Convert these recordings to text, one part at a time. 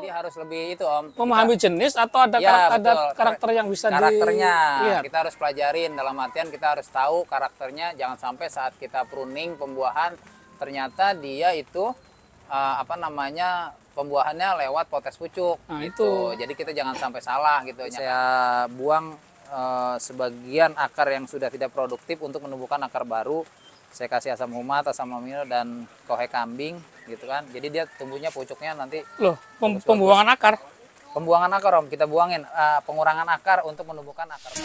Jadi harus lebih itu Om. Memahami jenis atau ada Ya, ada betul. karakter yang bisa Karakternya dilihat? kita harus pelajarin, dalam artian kita harus tahu karakternya. Jangan sampai saat kita pruning pembuahan ternyata dia itu apa namanya, pembuahannya lewat potes pucuk. Nah, gitu. itu. Jadi kita jangan sampai salah gitu. Saya buang sebagian akar yang sudah tidak produktif untuk menumbuhkan akar baru. Saya kasih asam humat, asam amino dan kohe kambing gitu kan. Jadi dia tumbuhnya pucuknya nanti Loh, pembuangan akar. pembuangan akar Om, kita buangin pengurangan akar untuk menumbuhkan akar.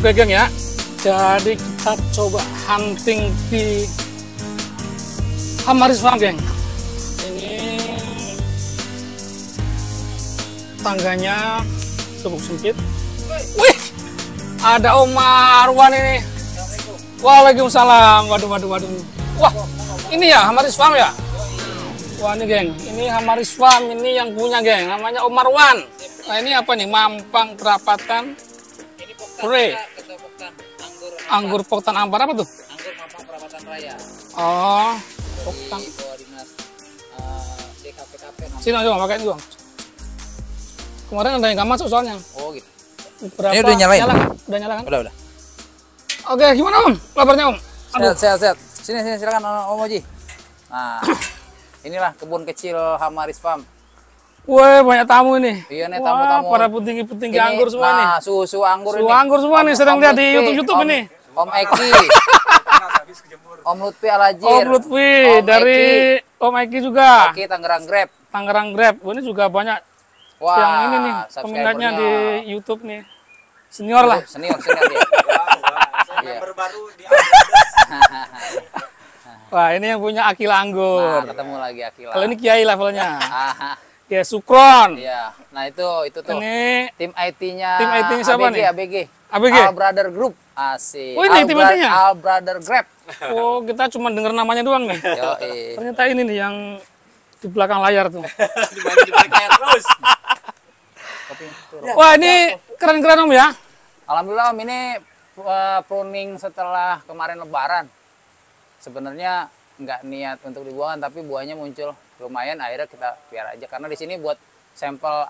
Oke geng ya, jadi kita coba hunting di Hamaris Farm geng. Ini tangganya cukup sempit. Wih, ada Om Marwan ini. Waalaikumsalam. Waduh. Wah, ini ya Hamaris Farm ya? Wah ini geng, ini Hamaris Farm, ini yang punya geng, namanya Om Marwan. Nah ini apa nih, Mampang Perapatan Pure. Anggur Poktan Ampar apa tuh? Anggur Mampang Perapatan Raya. Oh, Poktan. Di bawah dinas DKPKP. Sini aja pakai itu bang. Kemarin ada yang nggak masuk soalnya. Oh gitu. Berapa? Ini udah nyalain? Udah nyala kan? Udah. Oke, gimana Om? Kabarnya Om? Aduh. Sehat. Sini silakan Om Oji. Nah, inilah kebun kecil Hamaris Farm. Wah, banyak tamu ini. Iya nih Wah, tamu-tamu. para petinggi-petinggi Ini, anggur semua nih. Nah, susu anggur Susu ini. anggur semua nih, sedang lihat di Lutfi, YouTube ini. Om Eki. Om Lutfi Alajir. Om Lutfi dari Om Eki juga. Eki Tangerang Grab. Tangerang Grab. Ini juga banyak Wah, yang ini nih, subscribernya. peminatnya di YouTube nih. Senior lah. Senior dia. Member baru di Wah, ini yang punya Akila Anggur. Nah, ketemu lagi Akila. Kalau ini Kiai levelnya. Ah, Ya, Sukron. iya. Nah, itu tuh. Ini Tim IT-nya. Tim IT-nya siapa nih? ABG. ABG? Al Brother Group. Asik. Oh, ini tim IT-nya? Al Brother Grab. Oh, kita cuma dengar namanya doang nih. Yoi. Ternyata ini nih yang di belakang layar tuh. dibalik terus. Wah, ini keren-keren Om ya. Alhamdulillah Om, ini pruning setelah kemarin Lebaran. Sebenarnya nggak niat untuk dibuang, tapi buahnya muncul lumayan, akhirnya kita biar aja karena di sini buat sampel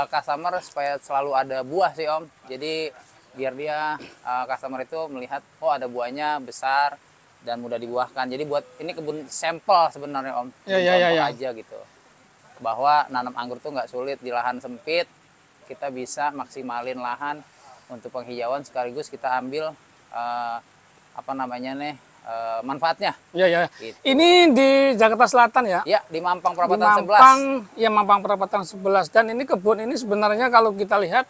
customer supaya selalu ada buah sih Om. Jadi biar dia customer itu melihat oh ada buahnya besar dan mudah dibuahkan. Jadi buat ini kebun sampel sebenarnya Om. Ya. Aja gitu. Bahwa nanam anggur tuh nggak sulit di lahan sempit. Kita bisa maksimalin lahan untuk penghijauan sekaligus kita ambil apa namanya nih manfaatnya. Ya. Gitu. Ini di Jakarta Selatan ya. Ya, di Mampang Di Perapatan 11. Mampang, ya Mampang Perapatan 11. Dan ini kebun ini sebenarnya kalau kita lihat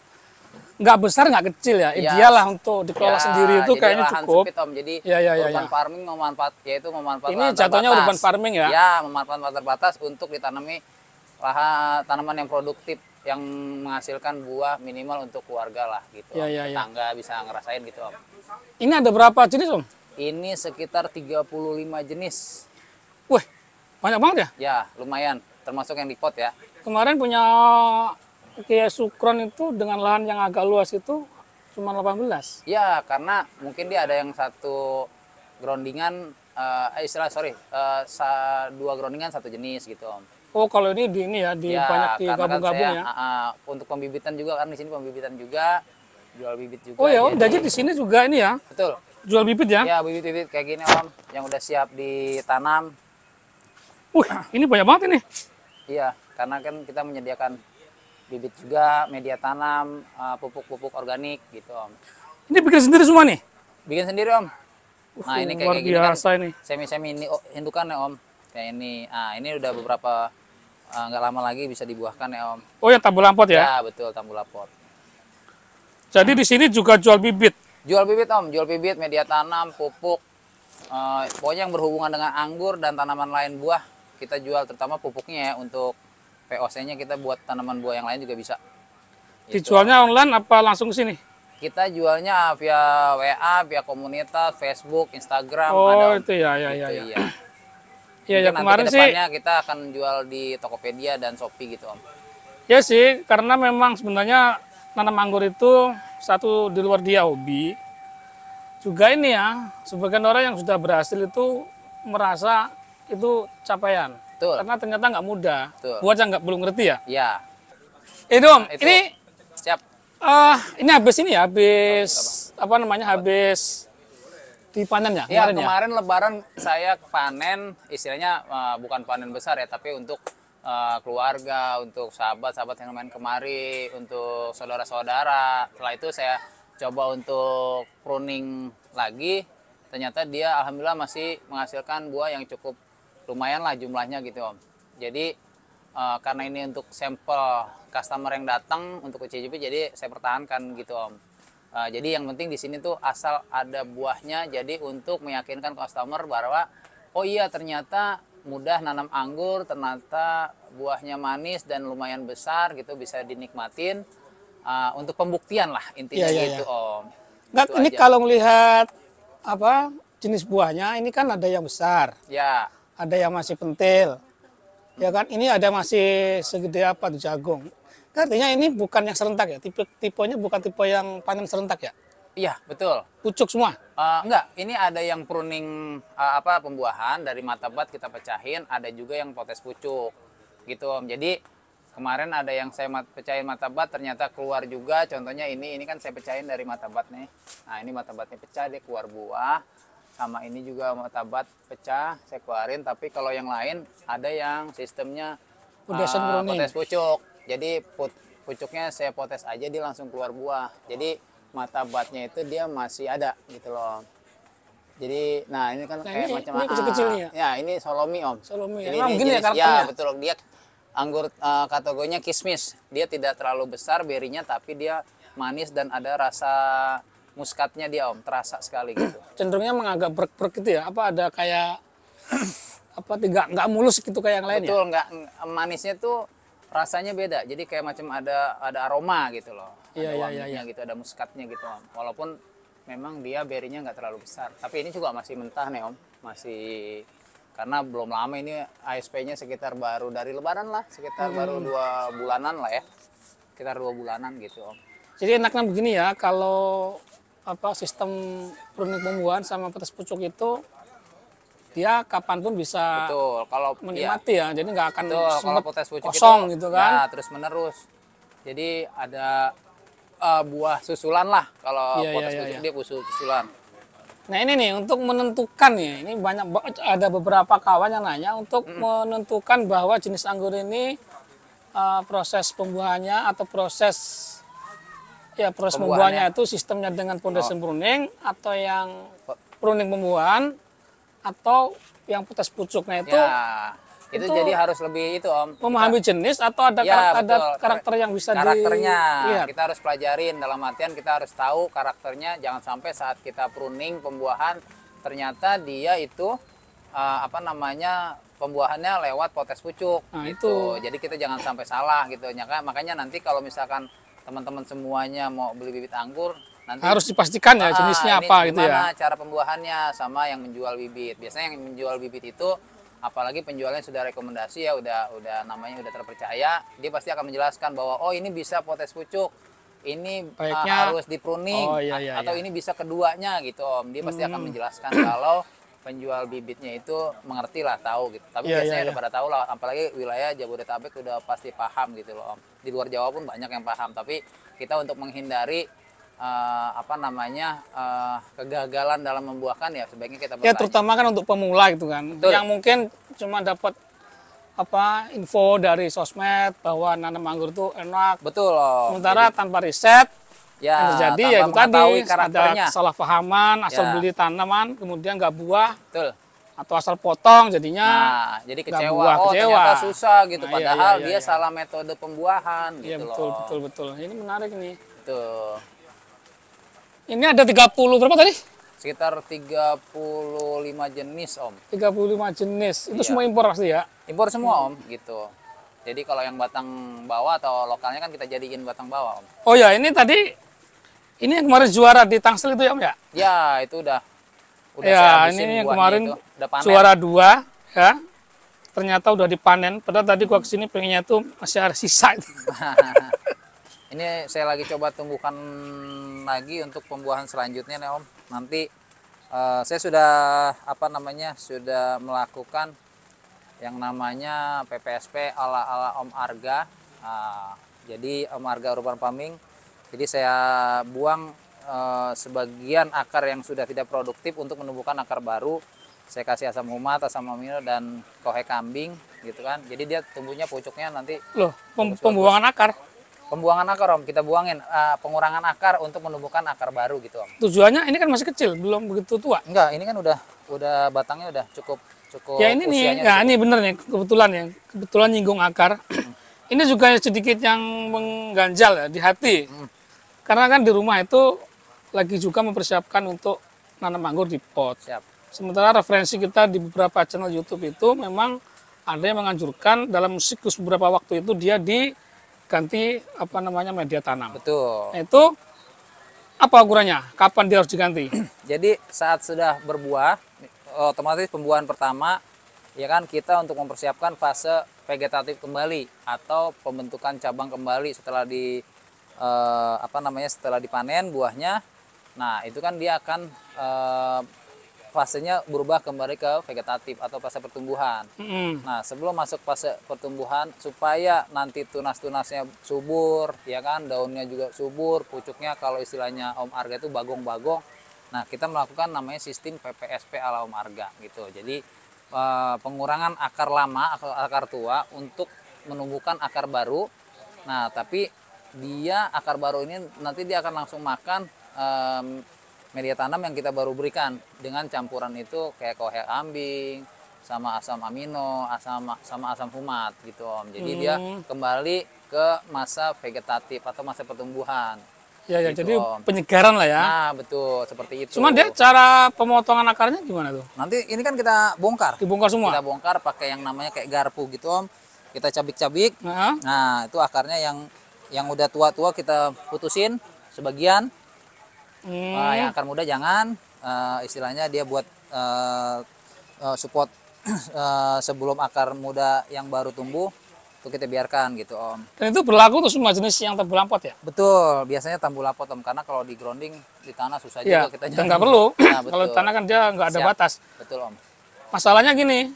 nggak besar nggak kecil ya. Ya. Ideal lah untuk dikelola sendiri itu jadi kayaknya lahan cukup. sempit, Om. Jadi Ya. urban farming memanfaatkan Ini jatuhnya urban farming ya. Ya, memanfaatkan lahan terbatas untuk ditanami tanaman yang produktif yang menghasilkan buah minimal untuk keluarga lah gitu. Ya. Tetangga bisa ngerasain gitu Om. Ini ada berapa jenis Om? Ini sekitar 35 jenis. Wih, banyak banget ya. Ya, lumayan. Termasuk yang di pot ya. Kemarin punya Kiai Sukron itu dengan lahan yang agak luas itu cuma 18. Ya, karena mungkin dia ada yang satu groundingan, dua groundingan satu jenis gitu Om. Oh, kalau ini di ini ya, di Ya, banyak karena digabung-gabung kan ya. saya, untuk pembibitan juga, kan di sini pembibitan juga, jual bibit juga. Oh ya Om, jadi di sini juga ini ya, Betul. jual bibit ya. Ya, bibit-bibit kayak gini Om, yang udah siap ditanam. Wih, ini banyak banget ini. Iya, karena kan kita menyediakan bibit juga, media tanam, pupuk-pupuk organik gitu Om. Ini bikin sendiri semua nih. Bikin sendiri Om. Nah ini luar kayak gini kan biasa ini. semi ini indukan ya Om. Kayak ini. Ah ini udah beberapa nggak lama lagi bisa dibuahkan ya Om. Oh yang tabur lampot ya? Ya betul tambulapot. Jadi di sini juga jual bibit. Jual bibit Om, jual bibit, media tanam, pupuk. Pokoknya yang berhubungan dengan anggur dan tanaman lain buah kita jual, terutama pupuknya ya untuk POC-nya kita buat tanaman buah yang lain juga bisa. Gitu. Dijualnya online apa langsung ke sini? Kita jualnya via WA, via komunitas, Facebook, Instagram. Oh ada, Om. itu ya Gitu, iya. iya. Iya ya Mungkin kemarin nanti sih. kedepannya kita akan jual di Tokopedia dan Shopee gitu Om. Ya sih, karena memang sebenarnya nanam anggur itu satu di luar dia hobi. Juga ini ya, sebagian orang yang sudah berhasil itu merasa itu capaian. Betul. Karena ternyata nggak mudah. Betul. Buat yang nggak belum ngerti ya. Iya. Om, Itu. ini Siap. ini habis ini ya, habis apa namanya, habis dipanen ya? Ya, kemarin ya? kemarin Lebaran saya panen, istilahnya bukan panen besar ya, tapi untuk keluarga, untuk sahabat-sahabat yang main kemari, untuk saudara-saudara. Setelah itu saya coba untuk pruning lagi, ternyata dia alhamdulillah masih menghasilkan buah yang cukup lumayan lah jumlahnya gitu Om. Jadi karena ini untuk sampel customer yang datang untuk uji-uji, jadi saya pertahankan gitu Om. Jadi yang penting di sini tuh asal ada buahnya, jadi untuk meyakinkan customer bahwa oh iya ternyata mudah nanam anggur, ternyata buahnya manis dan lumayan besar gitu, bisa dinikmatin. Untuk pembuktian lah intinya Iya, gitu Om. Nggak, Itu ini aja. kalau melihat apa jenis buahnya, ini kan ada yang besar, Ya, ada yang masih pentil, ya kan? Ini ada masih segede apa tuh jagung. Artinya ini bukan yang serentak ya, tipenya bukan tipe yang panen serentak ya, iya betul. pucuk semua. Enggak, ini ada yang pruning pembuahan dari matabat kita pecahin, ada juga yang potes pucuk gitu Om. Jadi kemarin ada yang saya pecahin matabat ternyata keluar juga, contohnya ini kan saya pecahin dari matabat nih. Nah ini matabatnya pecah, dia keluar buah. Sama ini juga matabat pecah, saya keluarin. Tapi kalau yang lain ada yang sistemnya Potesan pruning. potes pucuk. Jadi pucuknya saya potes aja, dia langsung keluar buah. Jadi matabatnya itu dia masih ada gitu loh. Jadi, nah ini kan Nah, kayak ini- macam ini kecil-kecilnya. Ya ini solomi Om. Solomi ya. Jadi Emang ini begini ya jenis, karakternya? ya betul. Dia anggur kategorinya kismis. Dia tidak terlalu besar berinya, tapi dia manis dan ada rasa muskatnya dia Om. Terasa sekali gitu. Cenderungnya mengagak brek-brek gitu ya, apa ada kayak apa nggak mulus gitu kayak yang lain ya? Betul, nggak manisnya tuh rasanya beda. Jadi kayak macam ada aroma gitu loh. Iya, Ada iya, wanginya iya. gitu, ada muskatnya gitu Om. Walaupun memang dia berinya nggak terlalu besar. Tapi ini juga masih mentah nih Om. Masih karena belum lama ini ASP-nya sekitar baru dari Lebaran lah, sekitar baru 2 bulanan lah ya. Sekitar 2 bulanan gitu Om. Jadi enaknya begini ya, kalau apa sistem pruning pembuahan sama petis pucuk itu dia kapanpun bisa Betul, kalau iya. menikmati ya, jadi nggak akan Betul, kalau sempet potes pucuk kosong itu, gitu kan. ya terus menerus. Jadi ada buah susulan lah kalau Iya, potes iya, pucuk iya. dia susulan. Nah ini nih untuk menentukan nih, ini ada beberapa kawan yang nanya untuk menentukan bahwa jenis anggur ini proses pembuahannya atau proses pembuahannya itu sistemnya dengan foundation pruning atau yang pruning pembuahan atau yang potes pucuk. Nah itu Ya, itu jadi harus lebih itu Om. memahami jenis atau ada Ya, ada betul. karakter yang bisa Karakternya dilihat. kita harus pelajarin, dalam artian kita harus tahu karakternya. Jangan sampai saat kita pruning pembuahan ternyata dia itu pembuahannya lewat potes pucuk Nah, gitu. itu. Jadi kita jangan sampai salah gitu. Makanya nanti kalau misalkan teman-teman semuanya mau beli bibit anggur, nanti Harus dipastikan ya jenisnya ini apa gitu ya. gimana cara pembuahannya sama yang menjual bibit. Biasanya yang menjual bibit itu apalagi penjualnya sudah rekomendasi ya, udah namanya udah terpercaya, dia pasti akan menjelaskan bahwa oh ini bisa potes pucuk, ini Baiknya- harus dipruning Oh, iya, iya, atau iya. ini bisa keduanya gitu Om. Dia pasti akan menjelaskan kalau penjual bibitnya itu mengerti lah, tahu gitu. Tapi Iya, biasanya iya, udah pada tahu lah, apalagi wilayah Jabodetabek udah pasti paham gitu loh Om. Di luar Jawa pun banyak yang paham, tapi kita untuk menghindari kegagalan dalam membuahkan ya sebaiknya kita Ya bertanya. terutama kan untuk pemula gitu kan, Betul. yang mungkin cuma dapat info dari sosmed bahwa nanam anggur itu enak, Betul loh. sementara tanpa riset Ya, yang terjadi tanpa ya itu tadi mengetahui ada karakternya. kesalahpahaman, asal Ya. beli tanaman kemudian nggak buah Betul. atau asal potong jadinya Nah, jadi nggak kecewa. buah, Oh, kecewa. ternyata susah gitu. Nah, iya, Padahal iya, dia iya. salah metode pembuahan Iya gitu betul loh. betul betul. Ini menarik nih. Tuh. Ini ada 30 berapa tadi? Sekitar 35 jenis, Om. 35 jenis. Itu Iya. semua impor pasti ya? Impor semua, Om, gitu. Jadi kalau yang batang bawah atau lokalnya kan kita jadiin batang bawah, Om. Oh ya, ini tadi ini yang kemarin juara di Tangsel itu ya, Om ya? Ya, itu udah Ya, saya habisin ini yang buahnya kemarin itu. Udah panen. juara 2 ya. Ternyata udah dipanen. Padahal tadi gua kesini pengennya tuh masih ada sisa itu. Ini saya lagi coba tumbuhkan lagi untuk pembuahan selanjutnya nih, Om. Nanti saya sudah sudah melakukan yang namanya PPSP ala Om Arga. Jadi Om Arga Urban Farming. Jadi saya buang sebagian akar yang sudah tidak produktif untuk menumbuhkan akar baru. Saya kasih asam humat, asam amino dan kohe kambing gitu kan. Jadi dia tumbuhnya pucuknya nanti Loh, pembuangan akar. pembuangan akar, Om. Kita buangin pengurangan akar untuk menumbuhkan akar baru gitu, Om. Tujuannya ini kan masih kecil, belum begitu tua. Enggak, ini kan udah batangnya udah cukup Ya ini nih, usianya ya cukup. ini bener nih, kebetulan nyinggung akar. Ini juga sedikit yang mengganjal ya di hati. Karena kan di rumah itu lagi juga mempersiapkan untuk nanam anggur di pot. Siap. Sementara referensi kita di beberapa channel YouTube itu memang ada yang menganjurkan dalam siklus beberapa waktu itu dia diganti media tanam. Betul. Nah, itu apa ukurannya? Kapan dia harus diganti? Jadi saat sudah berbuah, otomatis pembuahan pertama ya kan kita untuk mempersiapkan fase vegetatif kembali atau pembentukan cabang kembali setelah setelah dipanen buahnya. Nah, itu kan dia akan fasenya berubah kembali ke vegetatif atau fase pertumbuhan. Nah, sebelum masuk fase pertumbuhan supaya nanti tunas-tunasnya subur, ya kan, daunnya juga subur, pucuknya kalau istilahnya Om Arga itu bagong-bagong. Nah, kita melakukan namanya sistem PPSP ala Om Arga gitu. Jadi pengurangan akar lama atau akar tua untuk menumbuhkan akar baru. Nah, tapi dia akar baru ini nanti dia akan langsung makan media tanam yang kita baru berikan dengan campuran itu kayak kohe kambing sama asam amino, sama asam humat gitu, Om. Jadi dia kembali ke masa vegetatif atau masa pertumbuhan. Ya, Gitu, jadi Om. penyegaran lah ya. Nah, betul seperti itu. Cuma dia cara pemotongan akarnya gimana tuh? Nanti ini kan kita bongkar. Dibongkar semua? Kita bongkar pakai yang namanya kayak garpu gitu, Om. Kita cabik-cabik. Nah, Nah, itu akarnya yang udah tua-tua kita putusin sebagian. Yang akar muda jangan, istilahnya dia buat support sebelum akar muda yang baru tumbuh itu kita biarkan gitu, Om. dan itu berlaku tuh semua jenis yang terbelampot ya? Betul, biasanya tambu lapot, Om, karena kalau di grounding di tanah susah Iya, juga kita dan nggak perlu. Nah, Kalau betul. tanah kan dia nggak ada Siap. batas. Betul, Om. Masalahnya gini,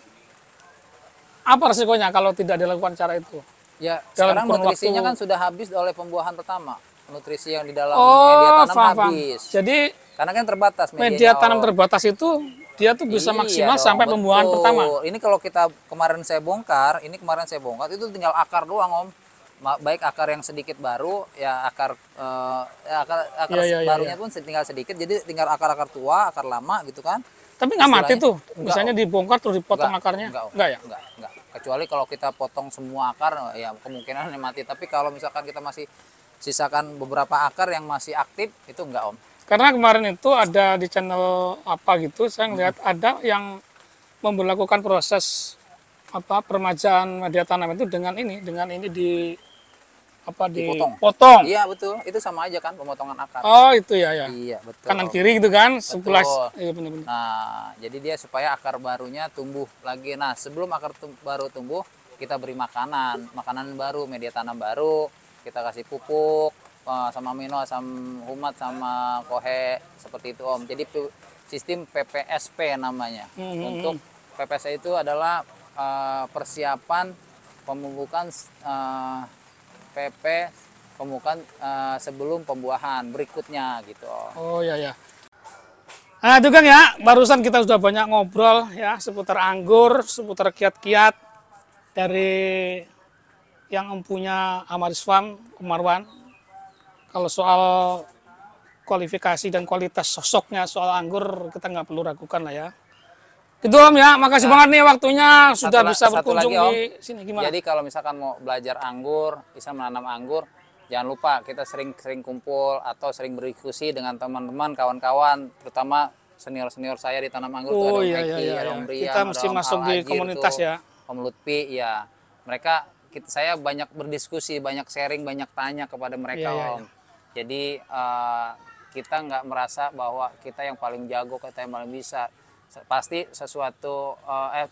apa resikonya kalau tidak dilakukan cara itu? Ya, Dalam sekarang kurun nutrisinya waktu- kan sudah habis oleh pembuahan pertama. Nutrisi yang di dalam Oh, media tanam paham. habis. Jadi Karena kan terbatas media medianya, tanam Om. terbatas itu dia tuh bisa Iya maksimal dong, sampai pembuahan betul. pertama. Ini kalau kita kemarin saya bongkar itu tinggal akar doang, Om. Baik akar yang sedikit baru, ya akar Iya, barunya pun tinggal sedikit. Jadi tinggal akar-akar tua, akar lama gitu kan. Tapi nggak mati Istilahnya- tuh. Enggak, Misalnya Om. dibongkar terus dipotong Enggak, akarnya? enggak, Om. Enggak ya? Enggak. Kecuali kalau kita potong semua akar, ya kemungkinan ini mati. Tapi kalau misalkan kita masih sisakan beberapa akar yang masih aktif, itu enggak, Om. Karena kemarin itu ada di channel apa gitu, saya ngeliat ada yang memberlakukan proses permajaan media tanam itu dengan ini dipotong. Iya, betul. Itu sama aja kan pemotongan akar. Oh itu ya ya. Iya, betul. Kanan kiri gitu kan, sebelah. Iya benar-benar. Nah, jadi dia supaya akar barunya tumbuh lagi. Nah, sebelum akar baru tumbuh, kita beri makanan baru, media tanam baru, kita kasih pupuk, sama amino, asam humat, sama kohe, seperti itu, Om. Jadi sistem PPSP namanya. Untuk PPSP itu adalah persiapan pemupukan pemupukan sebelum pembuahan berikutnya gitu, Om. Oh ya ya. Nah itu kan ya, barusan kita sudah banyak ngobrol ya seputar anggur, seputar kiat-kiat dari yang mempunyai Amaris Farm, Umarwan. Kalau soal kualifikasi dan kualitas sosoknya soal anggur kita nggak perlu ragukan lah ya. Gitu Om ya, makasih banget nih waktunya sudah bisa berkunjung lagi, Om. di sini gimana? Jadi kalau misalkan mau belajar anggur, bisa menanam anggur, jangan lupa kita sering-sering kumpul atau sering berdiskusi dengan teman-teman, kawan-kawan, terutama senior-senior saya di tanam anggur tuh ada Om Eki, ada Om Brian, Kita ada mesti Om masuk di Al-Ajir komunitas tuh, ya. Om Lutfi, ya. Mereka saya banyak berdiskusi, banyak sharing, banyak tanya kepada mereka, Iya. Om. Jadi kita nggak merasa bahwa kita yang paling jago, kita yang paling bisa. Pasti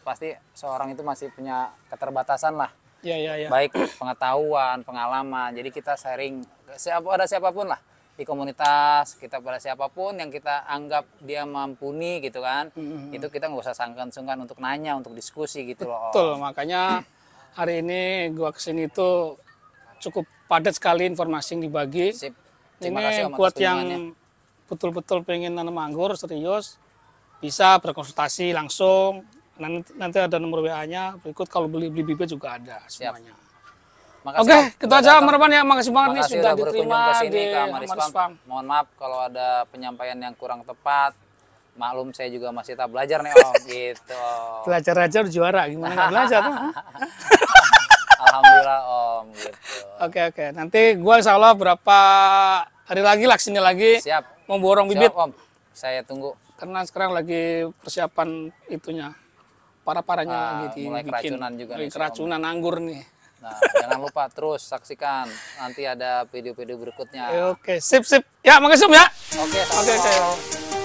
pasti seorang itu masih punya keterbatasan lah. Iya. Baik pengetahuan, pengalaman. Jadi kita sharing ada siapapun lah di komunitas, kita pada siapapun yang kita anggap dia mampuni gitu kan. Itu kita nggak usah sungkan untuk nanya, untuk diskusi gitu loh. Betul, makanya hari ini gua kesini tuh cukup padat sekali informasi yang dibagi. Sip. Terima kasih, Ini Om, buat atas yang kunjungannya. betul-betul pengen nanam anggur serius, bisa berkonsultasi langsung. Nanti ada nomor WA-nya. Berikut kalau beli bibit juga ada semuanya. Makasih, Oke, Om, gitu udah aja datang. Om Marwan ya. Makasih banget nih Makasih sudah udah berkunjung diterima ke sini di ke Amaris Amaris Farm. Farm. Mohon maaf kalau ada penyampaian yang kurang tepat. Maklum saya juga masih tahap belajar nih Om, gitu. Belajar aja udah juara, gimana nggak belajar? Alhamdulillah Om, gitu. Oke. Nanti gua insya Allah berapa hari lagi lah sini lagi Siap. mau borong Siap bibit. Om, saya tunggu. Karena sekarang lagi persiapan itunya. Parah-parahnya lagi mulai dibikin. keracunan juga Lagi nih, keracunan anggur nih. Nah, jangan lupa terus saksikan. Nanti ada video-video berikutnya. Oke, sip. Ya, makasih Om ya. Oke, Oke. sama-sama.